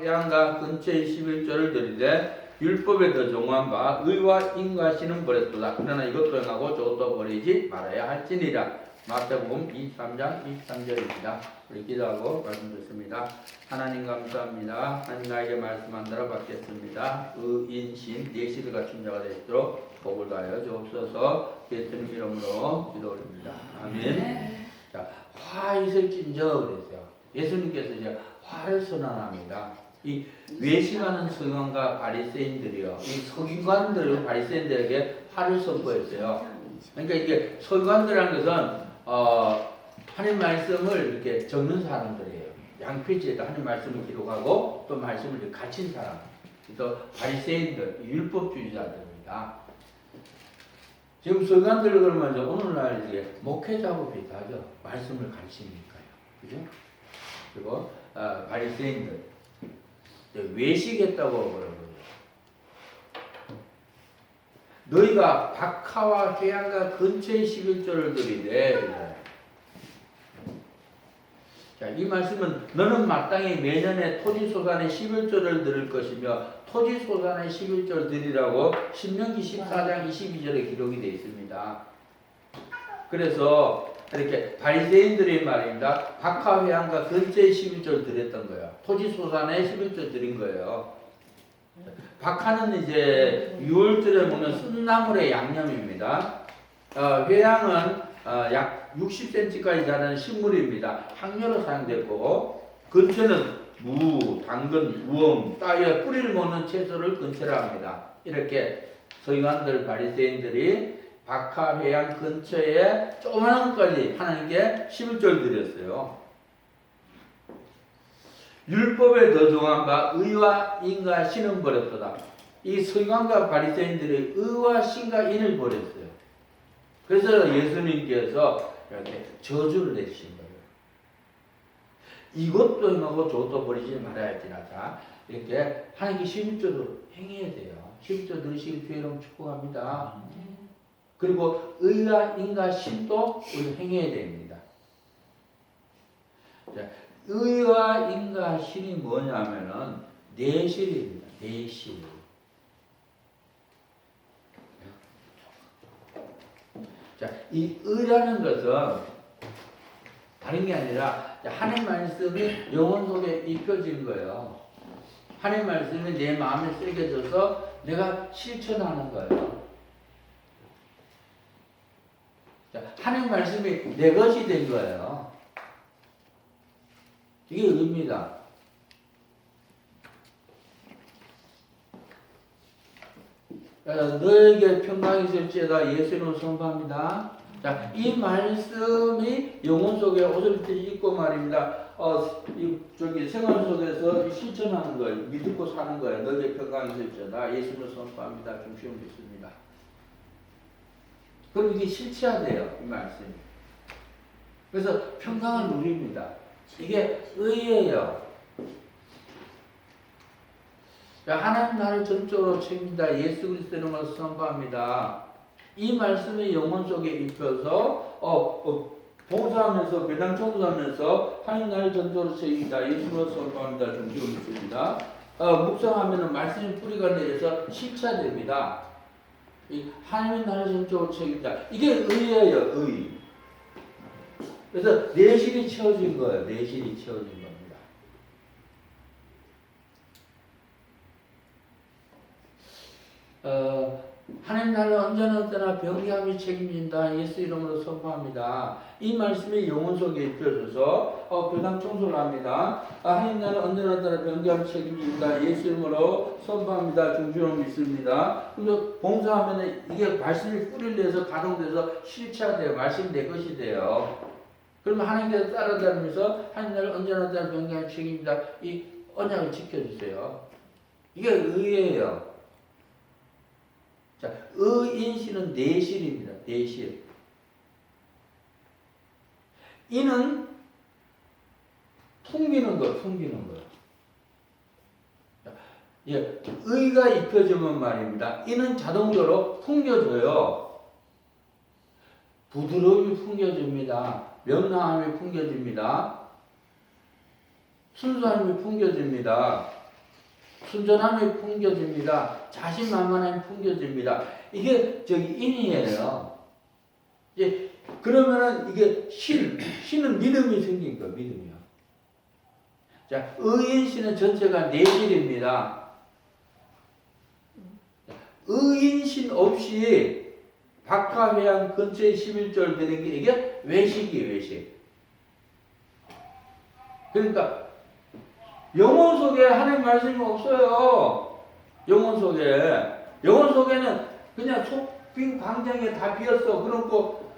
해안가 근처의 11조를 드리되 율법에 더 정한 바 의와 인과시는 버렸도다. 그러나 이것도 행하고 저것도 버리지 말아야 할지니라. 마태복음 23장 23절입니다. 우리 기도하고 말씀 듣습니다. 하나님 감사합니다. 하나님 나에게 말씀한 대로 받겠습니다. 의인신 내시를 갖춘 자가 되도록 복을 다하여 주옵소서. 예수님 이름으로 기도 올립니다. 아멘. 자, 화 있을 진저 그랬어요. 예수님께서 이제 화를 선언합니다. 이 외식하는 서기관과 바리새인들이요, 이 서기관들 바리새인들에게 화를 선포했어요. 그러니까 이게 서기관들이라는 것은 하나님 말씀을 이렇게 적는 사람들이에요. 양표지에다 하나님 말씀을 기록하고 또 말씀을 갇힌 사람. 또 바리새인들, 율법주의자들입니다. 지금 서기관들 그러면 오늘날 이제 목회자하고 비슷하죠. 말씀을 가르치니까요. 그죠? 그리고 바리새인들 외식했다고 그러거든요. 너희가 박하와 회양과 근처의 11조를 드리되, 자, 이 말씀은 너는 마땅히 매년에 토지소산의 11조를 드릴 것이며 토지소산의 11조를 드리라고 신명기 14장 22절에 기록이 되어 있습니다. 그래서 이렇게 바리새인들의 말입니다. 박하 회양과 근처의 11조를 드렸던 거예요. 토지소산의 11조를 드린 거예요. 박하는 이제 6월절에 먹는 순나물의 양념입니다. 회양은 약 60cm까지 자라는 식물입니다. 향료로 사용됐고, 근처는 무, 당근, 우엉, 따위와 뿌리를 먹는 채소를 근처로 합니다. 이렇게 서기관들, 바리새인들이 박하 회양 근처에 조그마한 것까지 하나님께 11조를 드렸어요. 율법에 더 정한 바 의와 인과 신은 버렸도다. 이 서기관과 바리새인들이 의와 신과 인을 버렸어요. 그래서 예수님께서 이렇게 저주를 내신 거예요. 이것도 행하고 저것도 버리지 말아야 할지라다. 이렇게 하나님께 11조도 행해야 돼요. 11조 들으시길 주의 이름 축복합니다. 그리고 의와 인과 신도 우리 행해야 됩니다. 자, 의와 인과 신이 뭐냐면은 내실입니다. 내실. 자, 이 의라는 것은 다른 게 아니라 하나님 말씀이 영혼 속에 입혀진 거예요. 하나님 말씀이 내 마음에 새겨져서 내가 실천하는 거예요. 자, 하나님 말씀이 내 것이 된 거예요. 이게 의입니다. 너에게 평강이 있을지어다 예수님을 선포합니다. 자, 이 말씀이 영혼 속에 옷을 입고 말입니다. 생활 속에서 실천하는 거예요. 믿고 사는 거예요. 너에게 평강이 있을지어다 예수님을 선포합니다. 중심을 믿습니다. 그럼 이게 실체화돼요. 이 말씀이. 그래서 평강을 누립니다. 이게 의예요. 하나님 나를 전적으로 책임진다. 예수 그리스도의 이름으로 선포합니다. 이 말씀이 영혼 속에 입혀서 봉사하면서 배당 청소하면서 하나님 나를 전적으로 책임진다. 예수로 선포합니다. 중심을 믿습니다. 묵상하면 말씀이 뿌리가 내려서 실체화됩니다. 하나님이 나를 전적으로 책임진다. 이게 의예요. 의. 그래서 내실이 채워진 거예요. 내실이 채워진 겁니다. 하나님 나를 언제나 때나 병기함이 책임진다. 예수 이름으로 선포합니다. 이 말씀이 영혼 속에 입혀져서 배당 청소를 합니다. 하나님 나를 언제나 때나 병기함이 책임진다. 예수 이름으로 선포합니다. 중심으로 믿습니다. 그래서 봉사하면 이게 말씀이 뿌리를 내서 가동돼서 실체화돼요. 말씀이 내 것이 돼요. 그러면 하나님께서 따라다니면서 하나님 나를 언제나 때나 병기함이 책임진다. 이 언약을 지켜주세요. 이게 의예요. 자, 의인신은 내실입니다. 내실. 이는 풍기는 거, 풍기는 거. 예, 의가 입혀지면 말입니다. 이는 자동적으로 풍겨져요. 부드러움이 풍겨집니다. 명랑함이 풍겨집니다. 순수함이 풍겨집니다. 순전함이 풍겨집니다. 자신만만함이 풍겨집니다. 이게 인이에요. 이제 그러면은 이게 신은 믿음이 생긴 거예요. 믿음이요. 자, 의인신은 전체가 내실입니다. 의인신 없이 박하회양 근처에 11절 되는 게 이게 외식이에요. 외식. 그러니까 영혼 속에 하나님 말씀이 없어요. 영혼 속에는 그냥 빈 광장에 다 비었어. 그렇고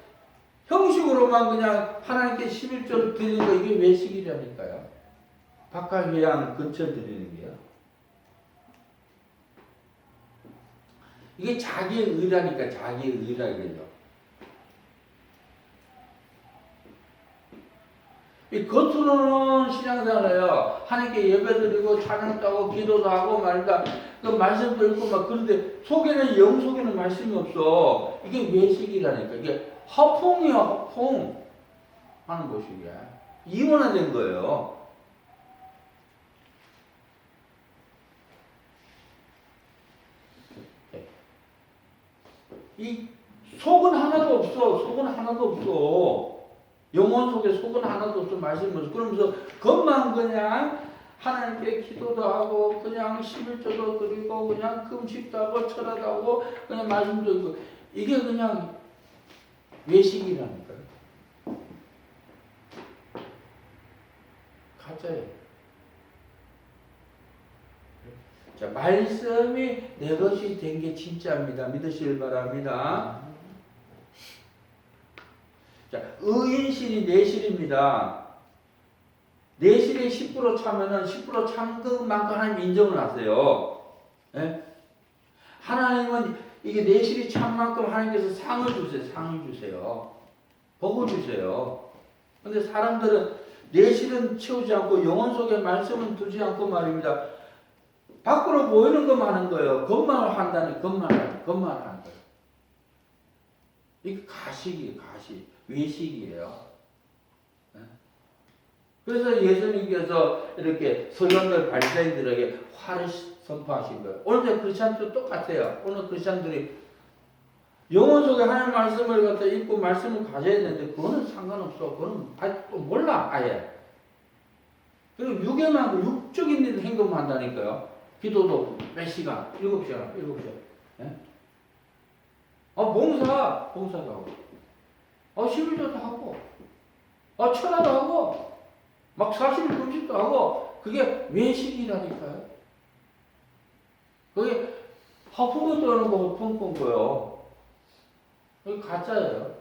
형식으로만 그냥 하나님께 11절 드리는 거 이게 외식이라니까요. 박하회양 근처 드리는 게요. 이게 자기의 의라니까 자기의 의라 그래요. 이 겉으로는 신앙생활해요. 하나님께 예배드리고 찬양도 하고 기도도 하고 말이다. 그 말씀도 읽고 막 그런데 속에는 영 속에는 말씀이 없어. 이게 외식이라니까. 이게 허풍이야 허풍 하는 것이야. 이원화된 거예요. 이 속은 하나도 없어. 속은 하나도 없어. 영혼 속에 속은 하나도 없어. 말씀이 없어. 그러면서 겉만 그냥 하나님께 기도도 하고 그냥 11조도 드리고 그냥 금식도 하고 철학도 하고 그냥 말씀도 있고 이게 그냥 외식이라니까요. 가짜예요. 자, 말씀이 내 것이 된 게 진짜입니다. 믿으시길 바랍니다. 자, 의인신이 내실입니다. 내실에 10% 차면은 10% 찬 것만큼 하나님 인정을 하세요. 예? 하나님은 이게 내실이 찬 만큼 하나님께서 상을 주세요. 상을 주세요. 복을 주세요. 근데 사람들은 내실은 채우지 않고 영혼 속에 말씀은 두지 않고 말입니다. 밖으로 보이는 것만 하는 거예요. 것만 한다니 것만 하는 거예요. 이게 가식이에요. 가식. 외식이에요. 그래서 예수님께서 이렇게 서경들 바리새인들에게 화를 선포하신 거예요. 오늘 크리스찬들도 똑같아요. 오늘 크리스찬들이 영혼 속에 하나님 말씀을 갖다 읽고 말씀을 가져야 되는데 그거는 상관없어. 그거는 또 몰라 아예. 그리고 육에만 육적인 행동만 한다니까요. 기도도 몇 시간? 7시간. 예? 봉사도 하고. 11조도 하고. 철화도 하고. 막 40일 금식도 하고. 그게 외식이라니까요. 그게 허풍을 떠는 거 허풍 거요. 그게 가짜예요.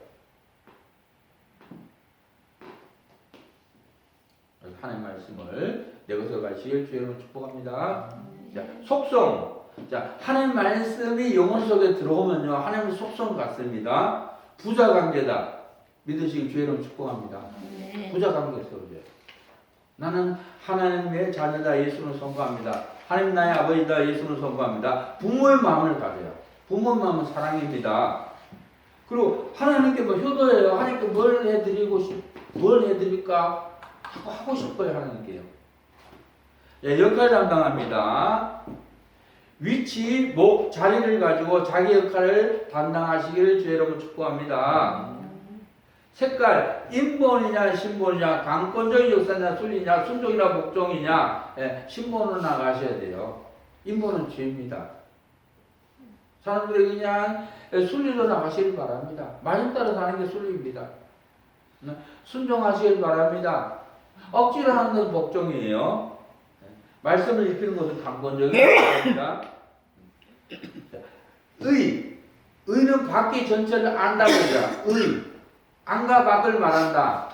하나님 말씀을 내 것을 가시길 주의 이름으로 축복합니다. 자, 속성. 자, 하나님 말씀이 영혼 속에 들어오면요. 하나님의 속성 같습니다. 부자 관계다. 믿으시길 주의 이름으로 축복합니다. 네. 부자 관계 속에. 나는 하나님의 자녀다. 예수를 선포합니다. 하나님 나의 아버지다. 예수를 선포합니다. 부모의 마음을 가져요. 부모의 마음은 사랑입니다. 그리고 하나님께 효도해요. 하나님께 뭘 해드릴까? 하고 싶어요. 하나님께요. 예, 역할 담당합니다. 위치, 목, 자리를 가지고 자기 역할을 담당하시기를 주의 이름으로 축복합니다. 색깔, 인본이냐 신본이냐 강권적인 역사냐 순리냐 순종이냐 복종이냐 신본으로 나가셔야 돼요. 인본은 죄입니다. 사람들이 그냥 순리로 나가시길 바랍니다. 말씀 따라 사는 게 순리입니다. 순종하시길 바랍니다. 억지로 하는 건 복종이에요. 말씀을 입히는 것은 강권적인 역사입니다. 의는 바퀴 전체를 안다고 합니다. 안과 밖을 말한다.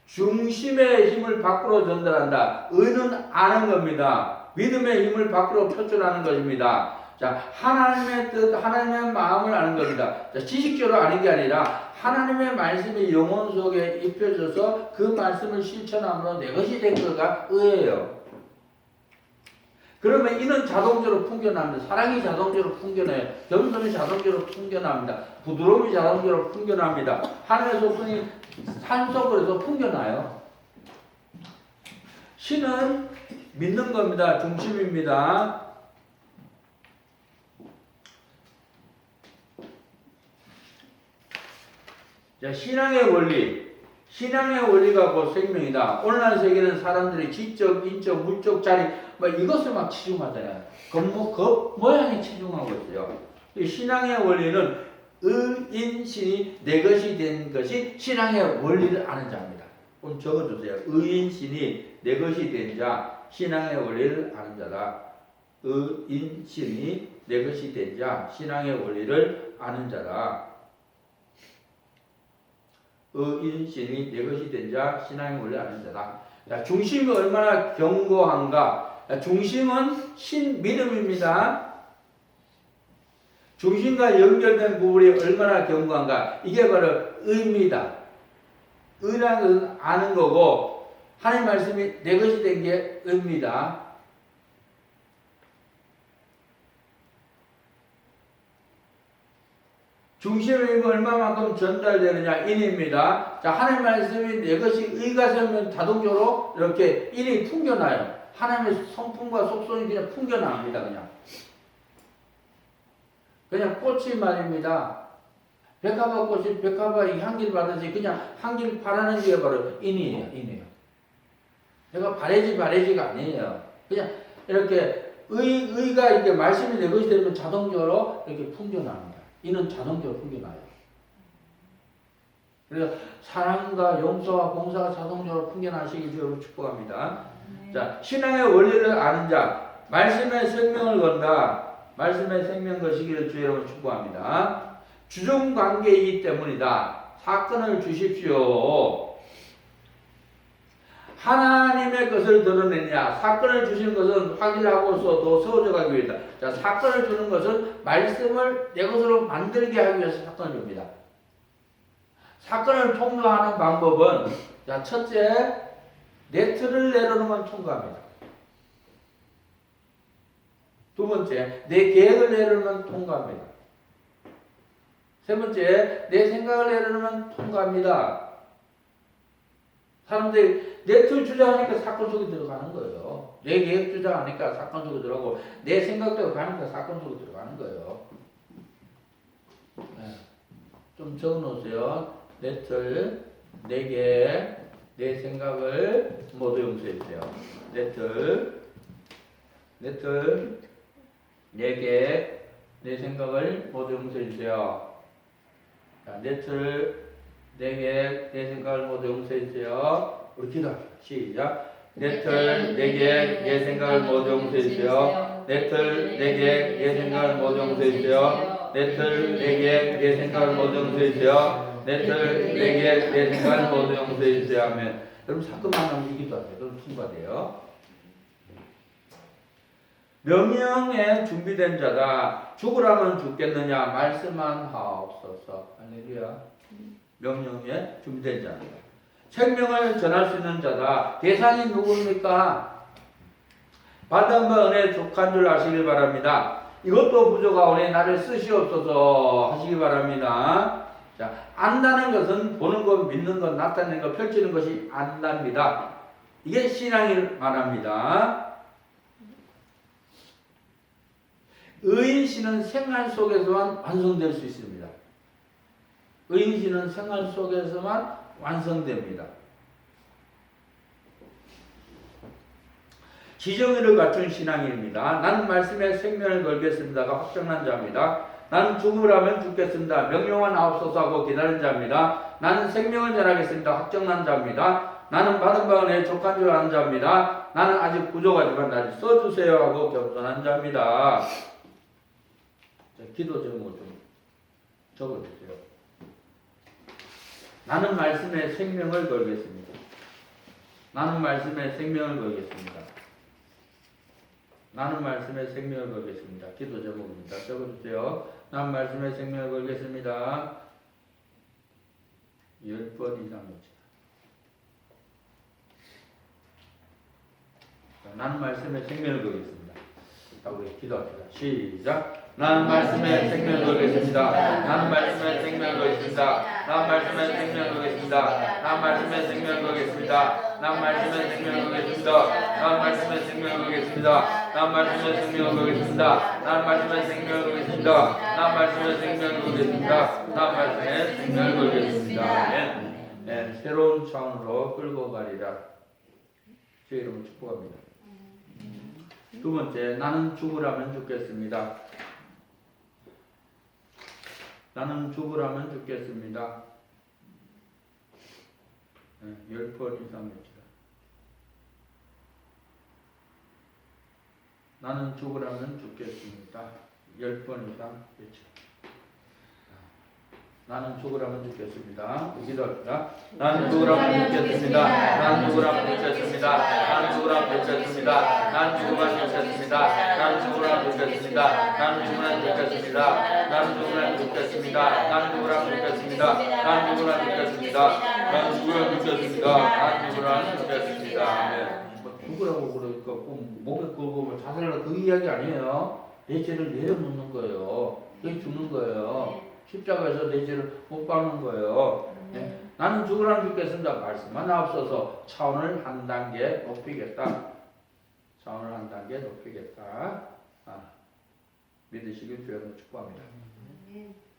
중심의 힘을 밖으로 전달한다. 의는 아는 겁니다. 믿음의 힘을 밖으로 표출하는 것입니다. 자, 하나님의 뜻, 하나님의 마음을 아는 겁니다. 자, 지식적으로 아는 게 아니라 하나님의 말씀이 영혼 속에 입혀져서 그 말씀을 실천함으로 내 것이 된 거가 의예요. 그러면 이는 자동적으로 풍겨납니다. 사랑이 자동적으로 풍겨나요. 겸손이 자동적으로 풍겨납니다. 부드러움이 자동적으로 풍겨납니다. 하늘의 속성이 산 속으로서 풍겨나요. 신은 믿는 겁니다. 중심입니다. 자, 신앙의 원리. 신앙의 원리가 곧 생명이다. 오늘날 세계는 사람들이 지적, 인적, 물적, 자리 뭐 이것을 막 치중하잖아요. 그 모양에 치중하고 있어요. 이 신앙의 원리는 의인신이 내 것이 된 것이 신앙의 원리를 아는 자입니다. 좀 적어주세요. 의인신이 내 것이 된 자, 신앙의 원리를 아는 자다. 의인신이 내 것이 된 자, 신앙의 원리를 아는 자다. 의인신이 내 것이 된 자, 신앙의 원리를 아는 자다. 자, 중심이 얼마나 견고한가? 자, 중심은 믿음입니다. 중심과 연결된 부분이 얼마나 견고한가? 이게 바로 의입니다. 의라는 것은 아는 거고 하나님 말씀이 내 것이 된 게 의입니다. 중심이 얼마만큼 전달되느냐 인입니다. 자, 하나님 말씀이 내 것이 의가 되면 자동적으로 이렇게 인이 풍겨나요. 하나님의 성품과 속성이 그냥 풍겨납니다. 그냥 꽃이 말입니다. 백합화 꽃이 백합화 향기를 받으지 그냥 향기를 바라는 게 바로 인이에요. 내가 바래지가 아니에요. 그냥 이렇게 의가 이렇게 말씀이 내 것이 되면 자동적으로 이렇게 풍겨납니다. 이는 자동적으로 풍겨나요. 그래서 사랑과 용서와 봉사가 자동적으로 풍겨나시기 주로 축복합니다. 자, 신앙의 원리를 아는 자, 말씀의 생명을 건다. 말씀의 생명 거시기를 주의 이름으로 축복합니다. 주종 관계이기 때문이다. 사건을 주십시오. 하나님의 것을 드러내냐? 사건을 주시는 것은 확인하고서도 세워져 가기 위해다. 자, 사건을 주는 것은 말씀을 내 것으로 만들게 하기 위해서 사건을 줍니다. 사건을 통과하는 방법은 자, 첫째, 내 틀을 내려놓으면 통과합니다. 두 번째, 내 계획을 내려놓으면 통과합니다. 세 번째, 내 생각을 내려놓으면 통과합니다. 사람들이 내 틀 주장하니까 사건 속에 들어가는 거예요. 내 계획 주장하니까 사건 속에 들어가고 내 생각대로 가니까 사건 속에 들어가는 거예요. 네. 좀 적어놓으세요. 내 틀, 내 계획, 내 생각을 모두 용서해주세요. 내 틀, 내 계획, 내 생각을 모두 용서해주세요. 내 틀, 내 계획, 내 생각을 모두 용서해주세요. 우리 기도합시다. 시작. 내 틀, 내 계획, 내 생각을 모두 용서해주세요. 내 틀, 내 계획, 내 생각을 모두 용서해주세요. 내 틀, 내 계획, 내 생각을 모두 용서해주세요. 내 틀, 내 계획, 내 생각을 모두 용서해주세요. 하면 여러분 사건만 하면 이 기도하세요. 그럼 통과돼요. 명령에 준비된 자다. 죽으라면 죽겠느냐? 말씀만 하옵소서. 할렐루야. 명령에 준비된 자다. 생명을 전할 수 있는 자다. 대상이 누구입니까? 받은 바 은혜 족한 줄 아시길 바랍니다. 이것도 부족하오니 나를 쓰시옵소서 하시기 바랍니다. 자, 안다는 것은 보는 것, 믿는 것, 나타내는 것, 펼치는 것이 안답니다. 이게 신앙을 말합니다. 의인신은 생활 속에서만 완성될 수 있습니다. 의인신은 생활 속에서만 완성됩니다. 지정의를 갖춘 신앙입니다. 나는 말씀에 생명을 걸겠습니다가 확정난 자입니다. 나는 죽으라면 죽겠습니다. 명령만 하옵소서 하고 기다린 자입니다. 나는 생명을 전하겠습니다. 확정난 자입니다. 나는 받은 바 은혜에 족한 줄 아는 자입니다. 나는 아직 부족하지만 나를 써주세요 하고 겸손한 자입니다. 기도 제목 좀 적어주세요. 나는 말씀에 생명을 걸겠습니다. 나는 말씀에 생명을 걸겠습니다. 나는 말씀에 생명을 걸겠습니다. 기도 제목입니다. 적어주세요. 나는 말씀에 생명을 걸겠습니다. 10번 이상 묻히다. 나는 말씀에 생명을 걸겠습니다. 하고 기도합시다. 시작. 나는 말씀에 생명을 걸겠습니다. 나는 말씀에 생명을 걸겠습니다. 나는 말씀에 생명을 걸겠습니다. 나는 말씀에 생명을 걸겠습니다. 난 말씀의 생명을 보겠습니다. 난 말씀의 생명을 보겠습니다. 난 말씀의 생명을 보겠습니다. 난 말씀의 생명을 보겠습니다. 난 말씀의 생명을 보겠습니다. 난 말씀의 생명을 보겠습니다. 네, 새로운 차원으로 끌고 가리라. 제 이름으로 축복합니다. 두 번째, 나는 죽으라면 죽겠습니다. 나는 죽으라면 죽겠습니다. 10번 이상 외치라. 나는 죽으라면 죽겠습니다. 10번 이상 외치라. 나는 죽으라면 죽겠습니다. 기도합니다. 나는 죽으라면 죽겠습니다. 나는 죽으라면 죽겠습니다. 나는 죽으라면 죽겠습니다. 나는 죽으라면 죽겠습니다. 나는 죽으라면 죽겠습니다. 나는 죽으라면 죽겠습니다. 나는 죽으라면 죽겠습니다. 나는 죽으라면 죽겠습니다. 나는 죽으라면 죽겠습니다. 나는 죽으라면 죽겠습니다. 나는 죽으라면 죽겠습니다. 네. 죽으라고 그러니까 목에 걸고 자살하라 그 이야기 아니에요. 내 죄를 내려놓는 거예요. 그게 죽는 거예요. 십자가에서 내 죄를 못 박는 거예요. 네. 나는 죽으라면 죽겠습니다. 말씀만 앞서서 차원을 한 단계 높이겠다. 차원을 한 단계 높이겠다. 믿으시길 주여로 축복합니다.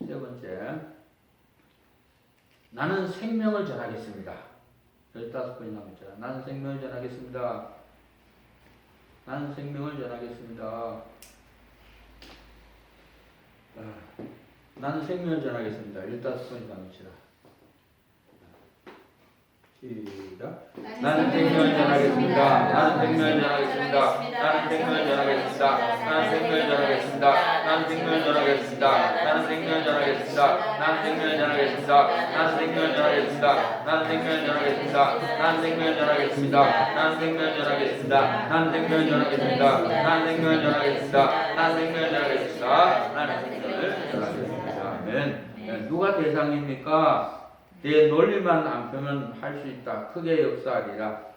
세 번째, 나는 생명을 전하겠습니다. 15번이 남았잖아. 나는 생명을 전하겠습니다. 나는 생명을 전하겠습니다. 나는 생명을 전하겠습니다. 15번이 남으시라. 시작. 나는 생명을 전하겠습니다. 나는 생명을 전하겠습니다. 나는 생명을 전하겠습니다. 나는 생명을 전하겠습니다. 나는 생명을 전하겠습니다. 나는 생명을 전하겠습니다. 나는 생명을 전하겠습니다. 나는 생명을 전하겠습니다. 나는 생명을 전하겠습니다. 나는 생명을 전하겠습니다. 나는 생명을 전하겠습니다. 나는 생명을 전하겠습니다. 나는 생명을 전하겠습니다. 나는 생명을 전하겠습니다. 나는 생명을 전하겠습니다. 아멘. 누가 대상입니까? 내 논리만 안 펴면 할 수 있다. 크게 역사하리라.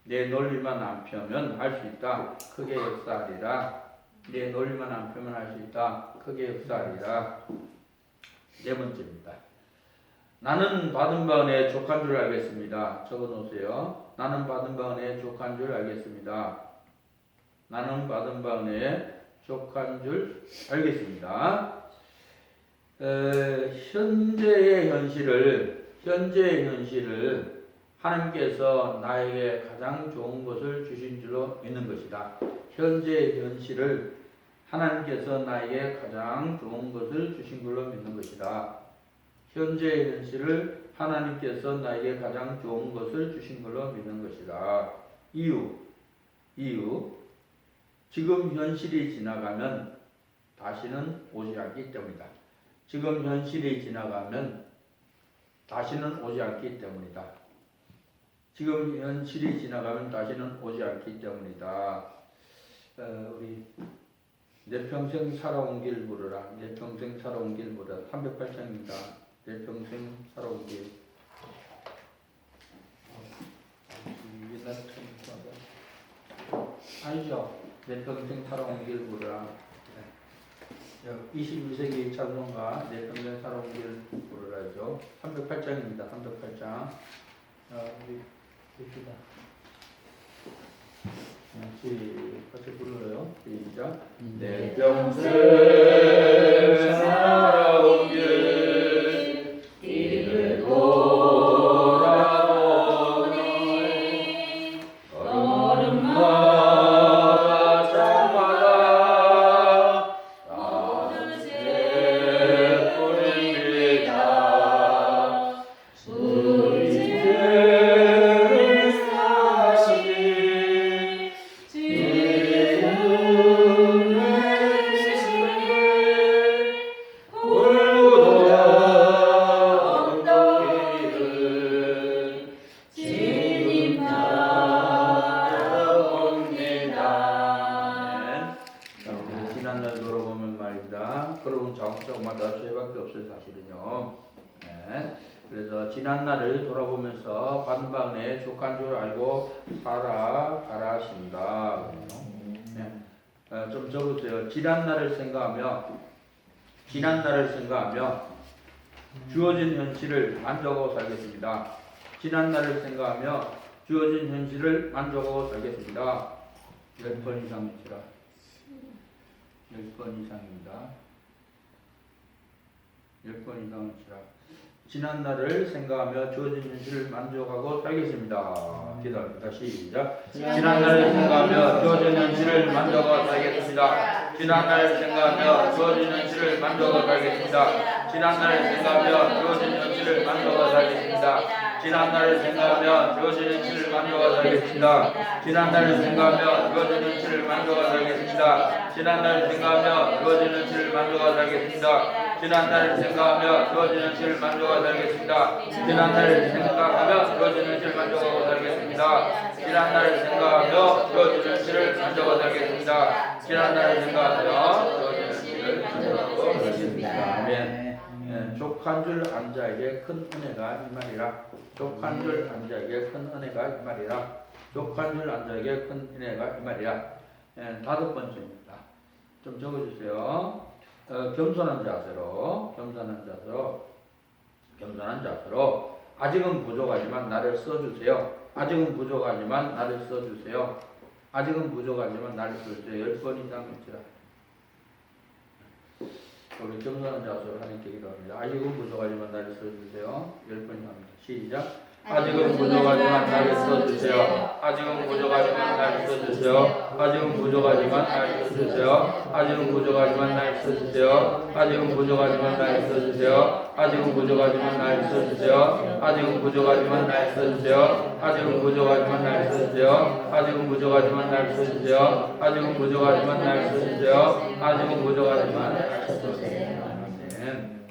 내 논리만 안 펴면 할 수 있다. 크게 역사하리라. 내 논리만 안 펴면 할 수 있다. 크게 역사하리라. 네 번째입니다. 나는 받은 바 은혜에 족한 줄 알겠습니다. 적어놓으세요. 나는 받은 바 은혜에 족한 줄 알겠습니다. 나는 받은 바 은혜에 족한 줄 알겠습니다. 현재의 현실을 하나님께서 나에게 가장 좋은 것을 주신 줄로 믿는 것이다. 현재의 현실을 하나님께서 나에게 가장 좋은 것을 주신 걸로 믿는 것이다. 현재의 현실을 하나님께서 나에게 가장 좋은 것을 주신 걸로 믿는 것이다. 이유. 지금 현실이 지나가면 다시는 오지 않기 때문이다. 지금 현실이 지나가면 다시는 오지 않기 때문이다. 지금 현실이 지나가면 다시는 오지 않기 때문이다. 우리 내 평생 살아온 길 물으라. 내 평생 살아온 길 물으라. 308장입니다. 내 평생 살아온 길. 옛날에 아니죠. 내 평생 살아온 길 물으라. 21세기 찬송가 내 평생 살아온 길 부르라죠. 308장입니다. 308장. 우리 봅시다. 같이 불러요. 시작. 내 평생 살아온 길 이를 돌아보니 걸음마다 지난날을 돌아보면서 받은 바 은혜에 족한 줄 알고 살아가라 하십니다. 좀 적으세요. 지난날을 생각하며 주어진 현실을 만족하고 살겠습니다. 지난날을 생각하며 주어진 현실을 만족하고 살겠습니다. 10번 이상이지라. 10번 이상입니다. 10번 이상이지라. 지난 날을 생각하며 주어진 현실을 만족하고 살겠습니다. 기도합니다. 시작. 지난 날을 생각하며 주어진 현실을 만족하고 살겠습니다. 지난 날을 생각하며 주어진 현실을 만족하고 살겠습니다. 지난 날을 생각하며 주어진 현실을 만족하고 살겠습니다. 지난 날을 생각하며 주어진 현실을 만족하고 살겠습니다. 지난 날을 생각하며 주어진 현실을 만족하고 살겠습니다. 지난 날을 생각하며 주어진 현실을 만족하고 살겠습니다. 지난 날을 생각하며 주어진 현실을 만족하고 살겠습니다. 지난 날을 생각하며 주어진 현실을 만족하고 살겠습니다. 지난 날을 생각하며 주어진 현실을 만족하고 살겠습니다. 지난 날을 생각하며 주어진 현실을 만족하고 살겠습니다. 아멘. 족한 줄 안 자에게 큰 은혜가 이 말이라. 족한 줄 안 자에게 큰 은혜가 이 말이라. 족한 줄 안 자에게 큰 은혜가 이 말이라. 5번째입니다. 좀 적어주세요. 겸손한 자세로, 겸손한 자세로, 아직은 부족하지만 나를 써주세요. 아직은 부족하지만 나를 써주세요. 아직은 부족하지만 나를 써주세요. 10번 이상 외치라. 우리 겸손한 자세로 하나님께 기도합니다. 아직은 부족하지만 나를 써주세요. 10번 이상입니다. 시작. 아직은 부족하지만 나를 써주세요. 아직은 부족하지만 나를 써주세요. 아직은 부족하지만 나를 써주세요. 아직은 부족하지만 나를 써주세요. 아직은 부족하지만 나를 써주세요. 아직은 부족하지만 나를 써주세요. 아직은 부족하지만 나를 써주세요. 아직은 부족하지만 나를 써주세요. 아직은 부족하지만 나를 써주세요. 아직은 부족하지만 나를 써주세요. 아직은 부족하지만 나를 써주세요. 아멘.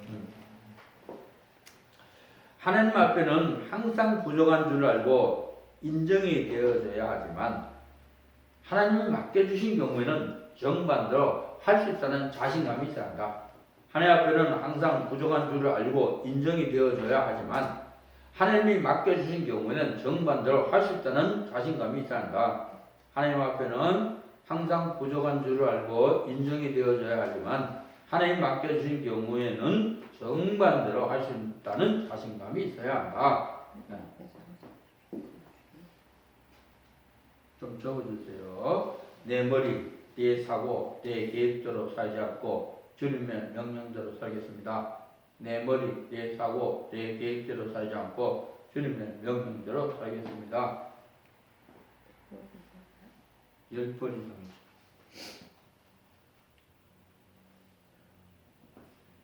하나님 앞에는 항상 부족한 줄 알고 인정이 되어져야 하지만 하나님을 맡겨주신 경우에는 정반대로 할 수 있다는 자신감이 있어야 한다. 하나님 앞에는 항상 부족한 줄을 알고 인정이 되어져야 하지만 하나님이 맡겨주신 경우에는 정반대로 할 수 있다는 자신감이 있어야 한다. 하나님 앞에는 항상 부족한 줄을 알고 인정이 되어져야 하지만 하나님 맡겨주신 경우에는 정반대로 할 수 있다는 자신감이 있어야 한다. 좀 적어주세요. 내 머리, 내 사고, 내 계획대로 살지 않고 주님의 명령대로 살겠습니다. 내 머리, 내 사고, 내 계획대로 살지 않고 주님의 명령대로 살겠습니다. 10번 이상입니다.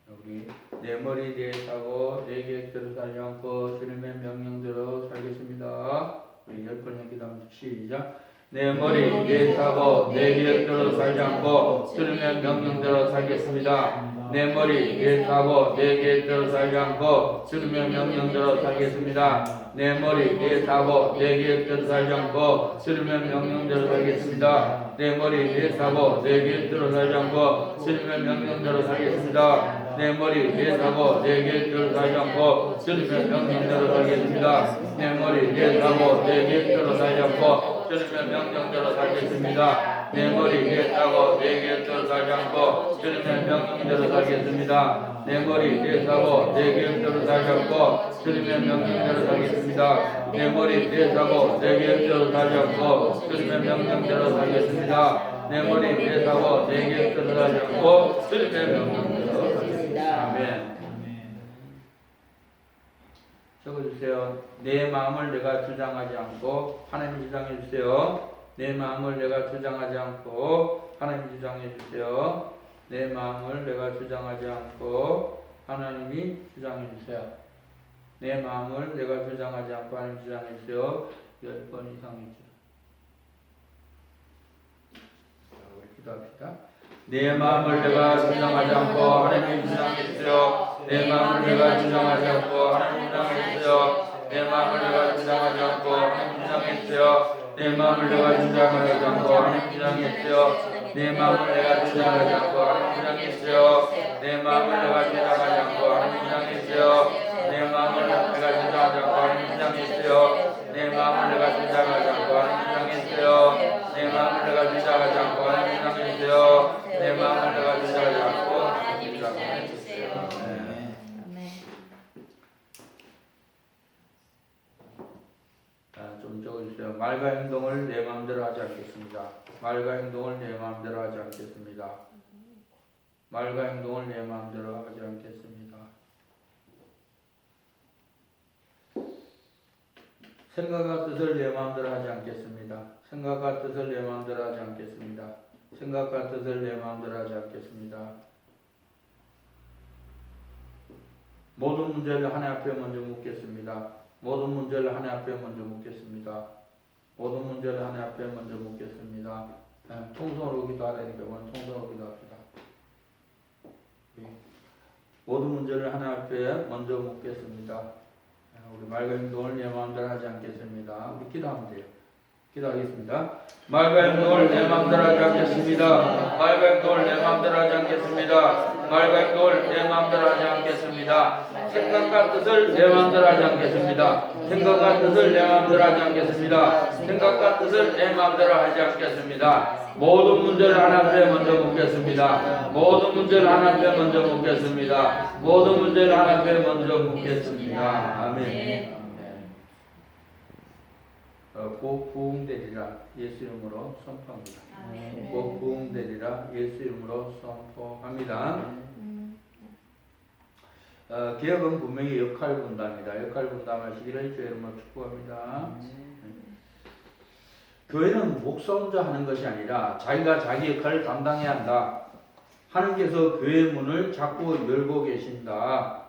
여기 내 머리, 내 사고, 내 계획대로 살지 않고 주님의 명령대로 살겠습니다. 우리 10번 기도합니다. 시작. 내 머리, 내 사고, 내 계획대로 살지 않고 주님의 명령대로 살겠습니다. 내 머리, 내 사고, 내 계획대로 살지 않고 주님의 명령대로 살겠습니다. 내 머리, 내 사고, 내 계획대로 살지 않고 주님의 명령대로 살겠습니다. 내 머리, 내 사고, 내 계획대로 살지 않고 주님의 명령대로 살겠습니다. 내 머리, 내 사고, 내 계획대로 살지 않고 주님의 명령대로 살겠습니다. 내 머리, 내 사고, 내 계획대로 살지 않고 주님의 명령대로 살겠습니다. 내 머리, 내 사고, 내 계획대로 살지 않고 주님의 명령대로 살겠습니다. 내 머리, 내 사고, 내 계획대로 살지 않고 주님의 명령대로 살겠습니다. 내 머리, 내 사고, 내 계획대로 살지 않고 주님의 명령대로 살겠습니다. 내 머리, 내 사고, 내 계획대로 살지 않고 주님의 명령대로 살겠습니다. 아멘. 적어주세요. 내 마음을 내가 주장하지 않고 하나님 주장해 주세요. 내 마음을 내가 주장하지 않고 하나님 주장해 주세요. 내 마음을 내가 주장하지 않고 하나님이 주장해 주세요. 내 마음을 내가 주장하지 않고 하나님 주장해 주세요. 10번 이상이죠. 우리 기도합시다. 내 마음을 내가 주장하지 않고 하나님 주장해 주세요. 내 마음을 내가 주장하지 않고 하나님 주장해 주세요. 내 마음을 내가 주장하지 않고 하나님 주장해 주세요. 내 마음을 내가 주장하지 않고 하나님 주장해 주세요. 내 마음을 내가 주장하지 않고 하나님 주장해 주세요. 내 마음을 내가 주장하지 않고 하나님 주장해 주세요. 내 마음을 내가 주장하지 않고 하나님 주장해 주세요. 내 마음을 내가 주장하지 않고 하나님 주장해 주세요. 내 마음을 내가 주장하지 않고 하나님 주장해 주세요. 내 마음을 내가 주장하지 않고 하나님 주장해 주세요. 좀 적어주세요. 말과 행동을 내 마음대로 하지 않겠습니다. 말과 행동을 내 마음대로 하지 않겠습니다. 생각과 뜻을 내 마음대로 하지 않겠습니다. 생각과 뜻을 내 마음대로 하지 않겠습니다. 생각과 뜻을 내 마음대로 하지 않겠습니다. 모든 문제를 하나님 앞에 먼저 묻겠습니다. 모든 문제를 하나님 앞에 먼저 묻겠습니다. 모든 문제를 하나님 앞에 먼저 묻겠습니다. 통성으로 기도하라니까 통성으로 기도합시다. 모든 문제를 하나님 앞에 먼저 묻겠습니다. 우리 말과 행동을 내 마음대로 하지 않겠습니다. 우리 기도하면 돼요. 기도하겠습니다. 말과 행동을 내 마음대로 하지 않겠습니다. 말과 행동을 내 마음대로 하지 않겠습니다. 말과 행동을 내 마음대로 하지 않겠습니다. 생각과 뜻을 내 마음대로 하지 않겠습니다. 생각과 뜻을 내 마음대로 하지 않겠습니다. 생각과 뜻을 내 마음대로 하지 않겠습니다. 모든 문제를 하나님 앞에 먼저 묻겠습니다. 모든 문제를 하나님 앞에 먼저 묻겠습니다. 모든 문제를 하나님 앞에 먼저 묻겠습니다. 아멘. 곧 부흥되리라 예수 이름으로 선포합니다. 곧 부흥되리라 예수 이름으로 선포합니다. 개혁은 분명히 역할 분담이다. 역할 분담하시기를 주의 이름으로 축복합니다. 교회는 목사 혼자 하는 것이 아니라 자기가 자기 역할을 담당해야 한다. 하나님께서 교회의 문을 자꾸 열고 계신다.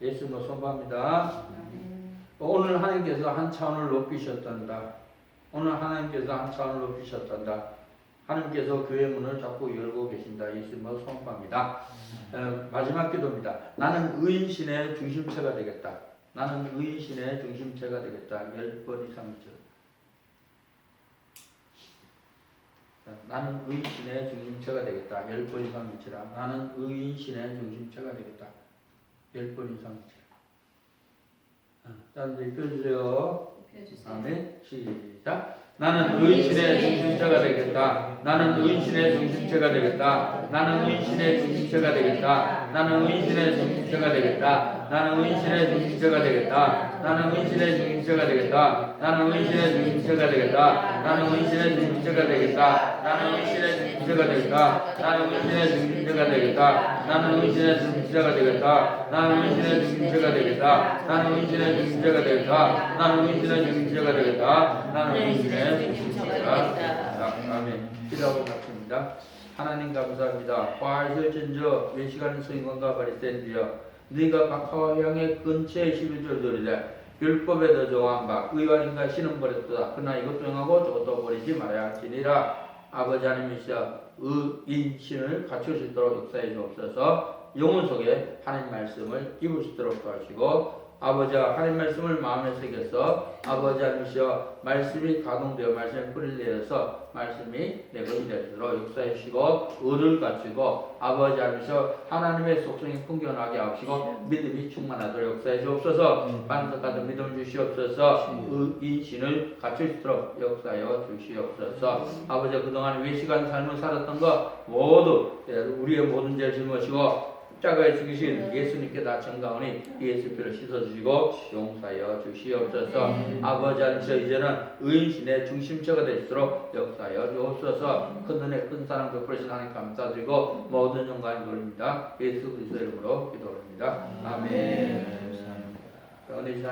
예수 이름으로 선포합니다. 오늘 하나님께서 한 차원을 높이셨단다. 오늘 하나님께서 한 차원을 높이셨단다. 하나님께서 교회 문을 자꾸 열고 계신다. 예수님을 선포합니다. 마지막 기도입니다. 나는 의인신의 중심체가 되겠다. 나는 의인신의 중심체가 되겠다. 10번 이상이죠. 나는 의인신의 중심체가 되겠다. 10번 이상이지라. 나는 의인신의 중심체가 되겠다. 10번 이상이지라. 자, 이제 펴주세요. 아멘. 시작. 나는 의인신의 중심체가 되겠다. 나는 의인신의 중심체가 되겠다. 나는 의인신의 중심체가 되겠다. 나는 의인신의 중심체가 되겠다. 나는 의인신의 중심체가 되겠다. 나는 의인신의 중심체가 되겠다. 나는 의인신의 중심체가 되겠다. 나는 의인신의 중심체가 되겠다. 나는 의인신의 중심체가 되겠다. 나는 의인신의 중심체가 되겠다. 나는 의인신의 중심체가 되겠다. 나는 의인신의 중심체가 되겠다. 나는 의인신의 중심체가 되겠다. 나는 의인신의 중심체가 되겠다. 나는 의인신의 아멘. 기도하고 받습니다. 하나님 감사합니다. 과하실진저 외시간 성인과 바리새인들이여 너희가 각하와 향해 근처에 11절 들으되 율법에 더 정한 바 의와 인과 신은 버렸도다. 그러나 이것도 행하고 저것도 버리지 말아야 할지니라. 아버지 하나님이시여 의인 신을 갖출 수 있도록 역사해 주옵소서. 영혼 속에 하나님 말씀을 입을 수 있도록 도와주시고 아버지와 하나님 말씀을 마음에 새겨서 아버지 하나님이시여 말씀이 가동되어 말씀에 뿌리를 내려서 말씀이 내 것이 되도록 역사해 주시고 의를 갖추고 아버지 하나님이시여 하나님의 속성이 풍겨나게 하시고 믿음이 충만하도록 역사해 주옵소서. 반석 같은 믿음 주시옵소서. 의인신을 갖출 수 있도록 역사하여 주시옵소서. 아버지 그동안 외식한 삶을 살았던 것 모두 우리의 모든 죄를 짊어지고 십자가에 죽이신 예수님께 다 정가오니 예수께로 씻어주시고 용서하여 주시옵소서. 아버지 하나님께서 이제는 의인신의 중심체가 되시도록 역사하여 주옵소서. 큰 은혜 큰 사랑 베풀으신 하나님 감사드리고 모든 영광을 돌립니다. 예수 그리스도 이름으로 기도합니다. 아멘. 은혜 주신